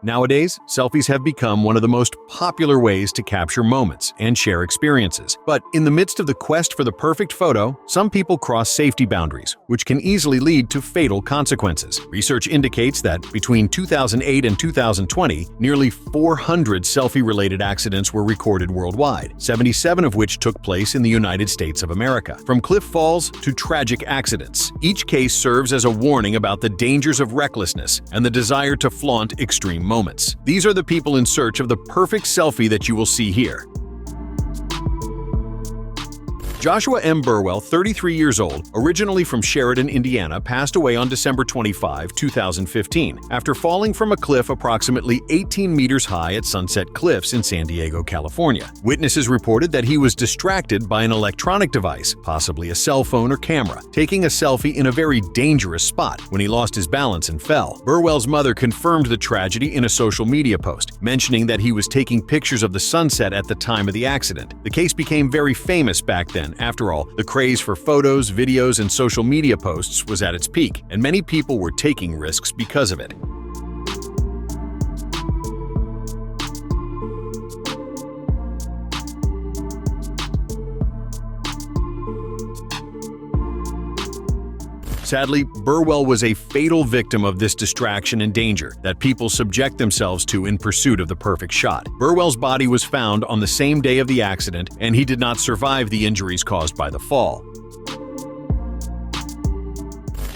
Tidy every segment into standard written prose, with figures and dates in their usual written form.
Nowadays, selfies have become one of the most popular ways to capture moments and share experiences. But in the midst of the quest for the perfect photo, some people cross safety boundaries, which can easily lead to fatal consequences. Research indicates that between 2008 and 2020, nearly 400 selfie-related accidents were recorded worldwide, 77 of which took place in the United States of America. From cliff falls to tragic accidents, each case serves as a warning about the dangers of recklessness and the desire to flaunt extreme moments. These are the people in search of the perfect selfie that you will see here. Joshua M. Burwell, 33 years old, originally from Sheridan, Indiana, passed away on December 25, 2015, after falling from a cliff approximately 18 meters high at Sunset Cliffs in San Diego, California. Witnesses reported that he was distracted by an electronic device, possibly a cell phone or camera, taking a selfie in a very dangerous spot when he lost his balance and fell. Burwell's mother confirmed the tragedy in a social media post, mentioning that he was taking pictures of the sunset at the time of the accident. The case became very famous back then. After all, the craze for photos, videos, and social media posts was at its peak, and many people were taking risks because of it. Sadly, Burwell was a fatal victim of this distraction and danger that people subject themselves to in pursuit of the perfect shot. Burwell's body was found on the same day of the accident, and he did not survive the injuries caused by the fall.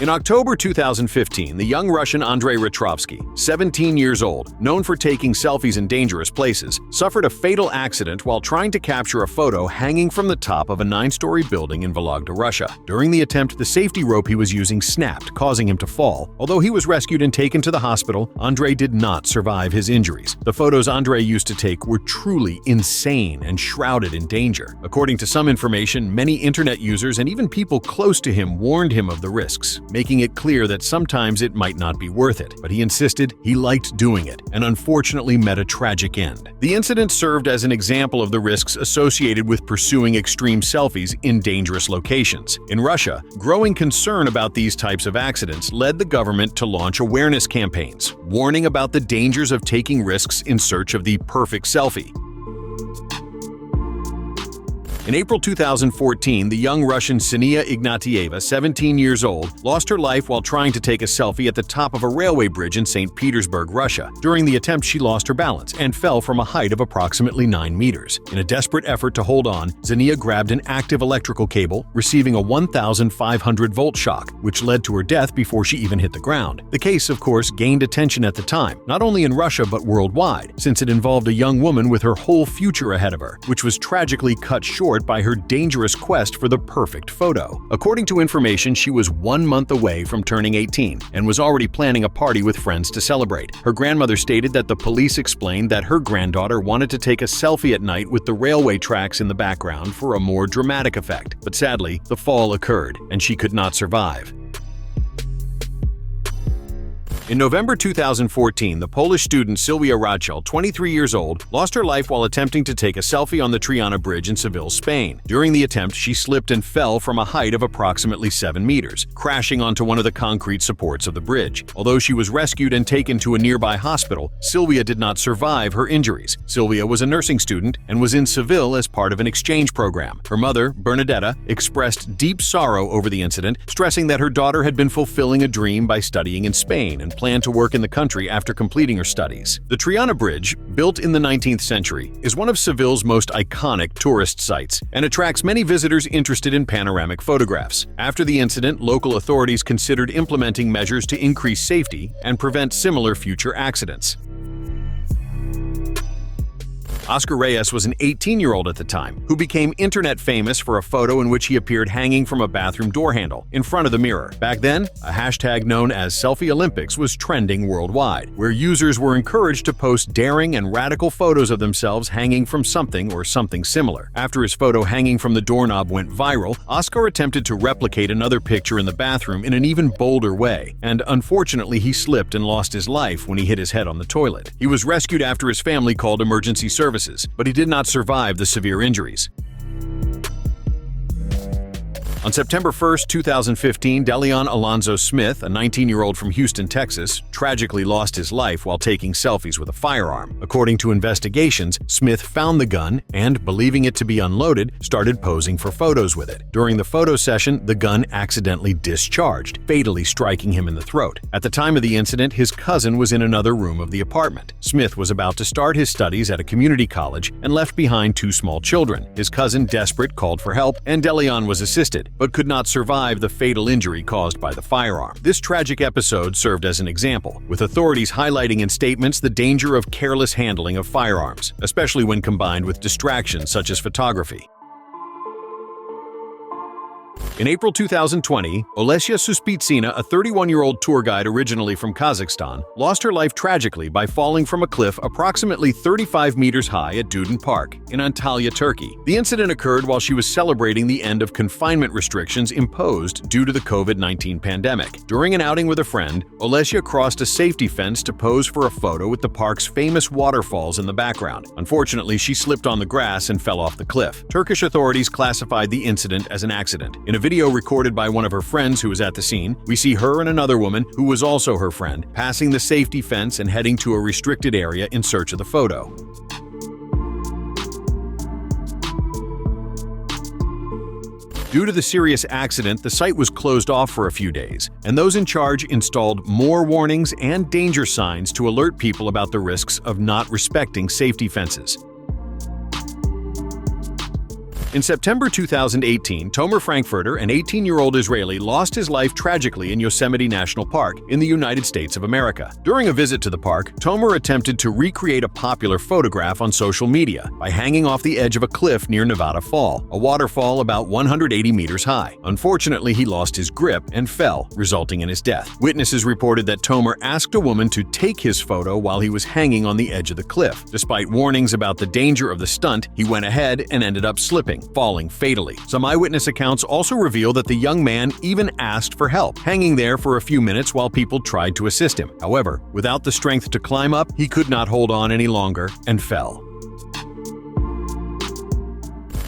In October 2015, the young Russian Andrei Retrovsky, 17 years old, known for taking selfies in dangerous places, suffered a fatal accident while trying to capture a photo hanging from the top of a 9-story building in Vologda, Russia. During the attempt, the safety rope he was using snapped, causing him to fall. Although he was rescued and taken to the hospital, Andrei did not survive his injuries. The photos Andrei used to take were truly insane and shrouded in danger. According to some information, many internet users and even people close to him warned him of the risks, making it clear that sometimes it might not be worth it. But he insisted he liked doing it, and unfortunately met a tragic end. The incident served as an example of the risks associated with pursuing extreme selfies in dangerous locations. In Russia, growing concern about these types of accidents led the government to launch awareness campaigns, warning about the dangers of taking risks in search of the perfect selfie. In April 2014, the young Russian Ksenia Ignatieva, 17 years old, lost her life while trying to take a selfie at the top of a railway bridge in St. Petersburg, Russia. During the attempt, she lost her balance and fell from a height of approximately 9 meters. In a desperate effort to hold on, Ksenia grabbed an active electrical cable, receiving a 1,500-volt shock, which led to her death before she even hit the ground. The case, of course, gained attention at the time, not only in Russia but worldwide, since it involved a young woman with her whole future ahead of her, which was tragically cut short by her dangerous quest for the perfect photo. According to information, she was 1 month away from turning 18 and was already planning a party with friends to celebrate. Her grandmother stated that the police explained that her granddaughter wanted to take a selfie at night with the railway tracks in the background for a more dramatic effect. But sadly, the fall occurred and she could not survive. In November 2014, the Polish student Sylwia Radchel, 23 years old, lost her life while attempting to take a selfie on the Triana Bridge in Seville, Spain. During the attempt, she slipped and fell from a height of approximately 7 meters, crashing onto one of the concrete supports of the bridge. Although she was rescued and taken to a nearby hospital, Sylwia did not survive her injuries. Sylwia was a nursing student and was in Seville as part of an exchange program. Her mother, Bernadetta, expressed deep sorrow over the incident, stressing that her daughter had been fulfilling a dream by studying in Spain and planned to work in the country after completing her studies. The Triana Bridge, built in the 19th century, is one of Seville's most iconic tourist sites and attracts many visitors interested in panoramic photographs. After the incident, local authorities considered implementing measures to increase safety and prevent similar future accidents. Oscar Reyes was an 18-year-old at the time, who became internet famous for a photo in which he appeared hanging from a bathroom door handle in front of the mirror. Back then, a hashtag known as Selfie Olympics was trending worldwide, where users were encouraged to post daring and radical photos of themselves hanging from something or something similar. After his photo hanging from the doorknob went viral, Oscar attempted to replicate another picture in the bathroom in an even bolder way, and unfortunately he slipped and lost his life when he hit his head on the toilet. He was rescued after his family called emergency services, but he did not survive the severe injuries. On September 1, 2015, Deleon Alonzo Smith, a 19-year-old from Houston, Texas, tragically lost his life while taking selfies with a firearm. According to investigations, Smith found the gun and, believing it to be unloaded, started posing for photos with it. During the photo session, the gun accidentally discharged, fatally striking him in the throat. At the time of the incident, his cousin was in another room of the apartment. Smith was about to start his studies at a community college and left behind two small children. His cousin, desperate, called for help, and Deleon was assisted, but could not survive the fatal injury caused by the firearm. This tragic episode served as an example, with authorities highlighting in statements the danger of careless handling of firearms, especially when combined with distractions such as photography. In April 2020, Olesya Suspitsina, a 31-year-old tour guide originally from Kazakhstan, lost her life tragically by falling from a cliff approximately 35 meters high at Dudin Park in Antalya, Turkey. The incident occurred while she was celebrating the end of confinement restrictions imposed due to the COVID-19 pandemic. During an outing with a friend, Olesya crossed a safety fence to pose for a photo with the park's famous waterfalls in the background. Unfortunately, she slipped on the grass and fell off the cliff. Turkish authorities classified the incident as an accident. In a video recorded by one of her friends who was at the scene, we see her and another woman, who was also her friend, passing the safety fence and heading to a restricted area in search of the photo. Due to the serious accident, the site was closed off for a few days, and those in charge installed more warnings and danger signs to alert people about the risks of not respecting safety fences. In September 2018, Tomer Frankfurter, an 18-year-old Israeli, lost his life tragically in Yosemite National Park in the United States of America. During a visit to the park, Tomer attempted to recreate a popular photograph on social media by hanging off the edge of a cliff near Nevada Fall, a waterfall about 180 meters high. Unfortunately, he lost his grip and fell, resulting in his death. Witnesses reported that Tomer asked a woman to take his photo while he was hanging on the edge of the cliff. Despite warnings about the danger of the stunt, he went ahead and ended up slipping, falling fatally. Some eyewitness accounts also reveal that the young man even asked for help, hanging there for a few minutes while people tried to assist him. However, without the strength to climb up, he could not hold on any longer and fell.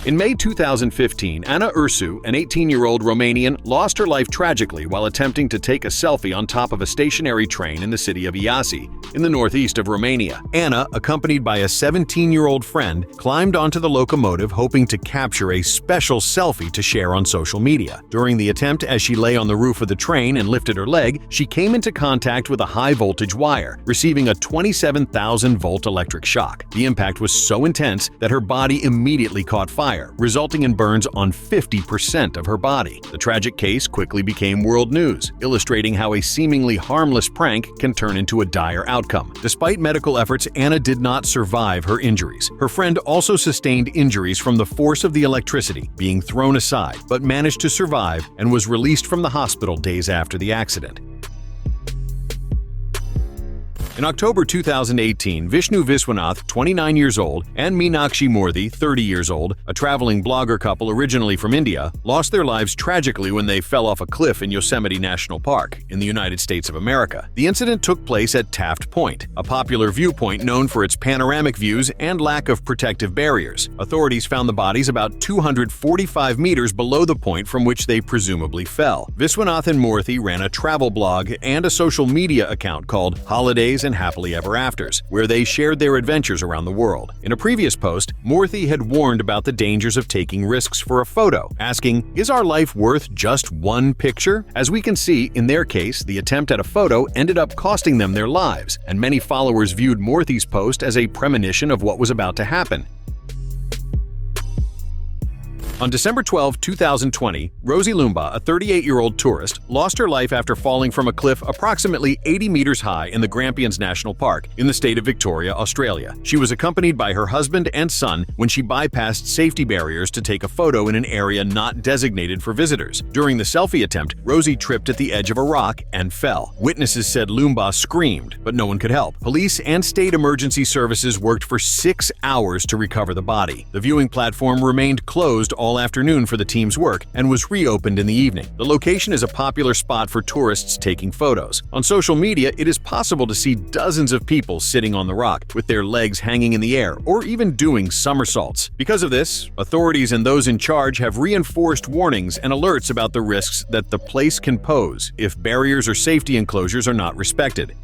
In May 2015, Ana Ursu, an 18-year-old Romanian, lost her life tragically while attempting to take a selfie on top of a stationary train in the city of Iasi, in the northeast of Romania. Ana, accompanied by a 17-year-old friend, climbed onto the locomotive hoping to capture a special selfie to share on social media. During the attempt, as she lay on the roof of the train and lifted her leg, she came into contact with a high-voltage wire, receiving a 27,000-volt electric shock. The impact was so intense that her body immediately caught fire, resulting in burns on 50% of her body. The tragic case quickly became world news, illustrating how a seemingly harmless prank can turn into a dire outcome. Despite medical efforts, Ana did not survive her injuries. Her friend also sustained injuries from the force of the electricity being thrown aside, but managed to survive and was released from the hospital days after the accident. In October 2018, Vishnu Viswanath, 29 years old, and Meenakshi Murthy, 30 years old, a traveling blogger couple originally from India, lost their lives tragically when they fell off a cliff in Yosemite National Park in the United States of America. The incident took place at Taft Point, a popular viewpoint known for its panoramic views and lack of protective barriers. Authorities found the bodies about 245 meters below the point from which they presumably fell. Viswanath and Murthy ran a travel blog and a social media account called Holidays and Happily Ever Afters, where they shared their adventures around the world. In a previous post, Murthy had warned about the dangers of taking risks for a photo, asking, "Is our life worth just one picture?" As we can see, in their case, the attempt at a photo ended up costing them their lives, and many followers viewed Murthy's post as a premonition of what was about to happen. On December 12, 2020, Rosie Lumba, a 38-year-old tourist, lost her life after falling from a cliff approximately 80 meters high in the Grampians National Park in the state of Victoria, Australia. She was accompanied by her husband and son when she bypassed safety barriers to take a photo in an area not designated for visitors. During the selfie attempt, Rosie tripped at the edge of a rock and fell. Witnesses said Lumba screamed, but no one could help. Police and state emergency services worked for 6 hours to recover the body. The viewing platform remained closed all all afternoon for the team's work and was reopened in the evening. The location is a popular spot for tourists taking photos. On social media, it is possible to see dozens of people sitting on the rock, with their legs hanging in the air or even doing somersaults. Because of this, authorities and those in charge have reinforced warnings and alerts about the risks that the place can pose if barriers or safety enclosures are not respected.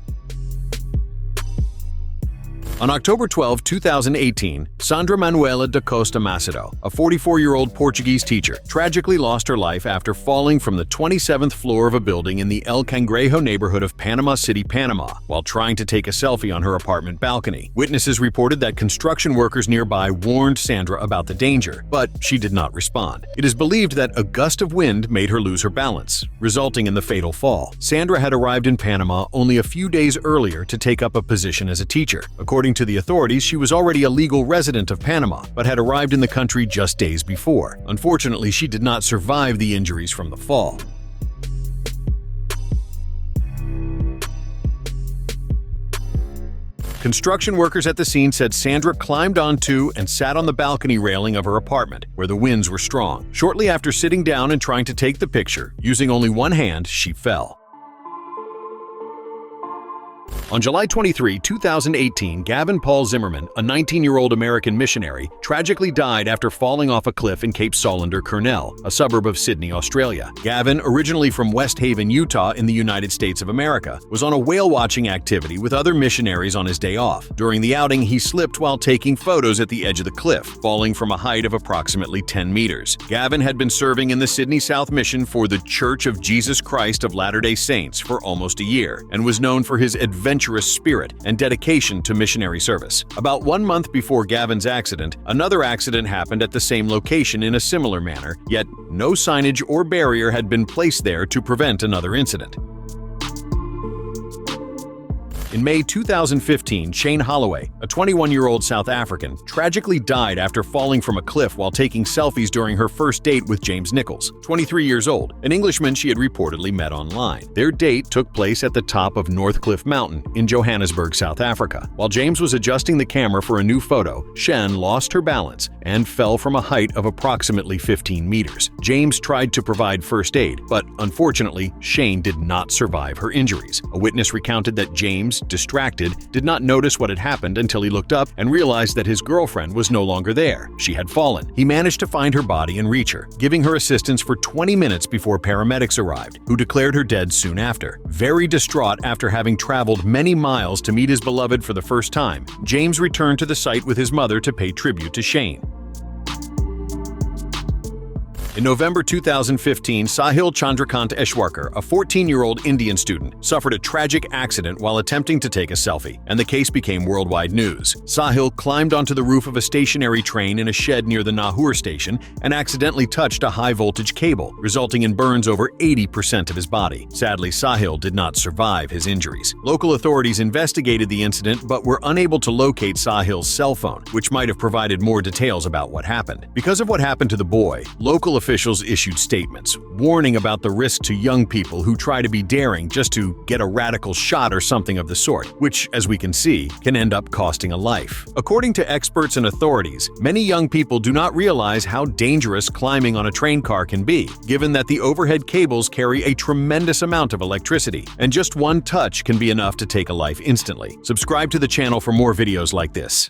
On October 12, 2018, Sandra Manuela da Costa Macedo, a 44-year-old Portuguese teacher, tragically lost her life after falling from the 27th floor of a building in the El Cangrejo neighborhood of Panama City, Panama, while trying to take a selfie on her apartment balcony. Witnesses reported that construction workers nearby warned Sandra about the danger, but she did not respond. It is believed that a gust of wind made her lose her balance, resulting in the fatal fall. Sandra had arrived in Panama only a few days earlier to take up a position as a teacher. According to the authorities, she was already a legal resident of Panama, but had arrived in the country just days before. Unfortunately, she did not survive the injuries from the fall. Construction workers at the scene said Sandra climbed onto and sat on the balcony railing of her apartment, where the winds were strong. Shortly after sitting down and trying to take the picture, using only one hand, she fell. On July 23, 2018, Gavin Paul Zimmerman, a 19-year-old American missionary, tragically died after falling off a cliff in Cape Solander, Kurnell, a suburb of Sydney, Australia. Gavin, originally from West Haven, Utah in the United States of America, was on a whale-watching activity with other missionaries on his day off. During the outing, he slipped while taking photos at the edge of the cliff, falling from a height of approximately 10 meters. Gavin had been serving in the Sydney South Mission for the Church of Jesus Christ of Latter-day Saints for almost a year, and was known for his adventurous spirit and dedication to missionary service. About 1 month before Gavin's accident, another accident happened at the same location in a similar manner, yet no signage or barrier had been placed there to prevent another incident. In May 2015, Shane Holloway, a 21-year-old South African, tragically died after falling from a cliff while taking selfies during her first date with James Nichols, 23 years old, an Englishman she had reportedly met online. Their date took place at the top of Northcliffe Mountain in Johannesburg, South Africa. While James was adjusting the camera for a new photo, Shen lost her balance and fell from a height of approximately 15 meters. James tried to provide first aid, but unfortunately, Shane did not survive her injuries. A witness recounted that James, distracted, did not notice what had happened until he looked up and realized that his girlfriend was no longer there. She had fallen. He managed to find her body and reach her, giving her assistance for 20 minutes before paramedics arrived, who declared her dead soon after. Very distraught after having traveled many miles to meet his beloved for the first time, James returned to the site with his mother to pay tribute to Shane. In November 2015, Sahil Chandrakant Eshwarkar, a 14-year-old Indian student, suffered a tragic accident while attempting to take a selfie, and the case became worldwide news. Sahil climbed onto the roof of a stationary train in a shed near the Nahur station and accidentally touched a high-voltage cable, resulting in burns over 80% of his body. Sadly, Sahil did not survive his injuries. Local authorities investigated the incident but were unable to locate Sahil's cell phone, which might have provided more details about what happened. Because of what happened to the boy, local officials issued statements warning about the risk to young people who try to be daring just to get a radical shot or something of the sort, which, as we can see, can end up costing a life. According to experts and authorities, many young people do not realize how dangerous climbing on a train car can be, given that the overhead cables carry a tremendous amount of electricity, and just one touch can be enough to take a life instantly. Subscribe to the channel for more videos like this.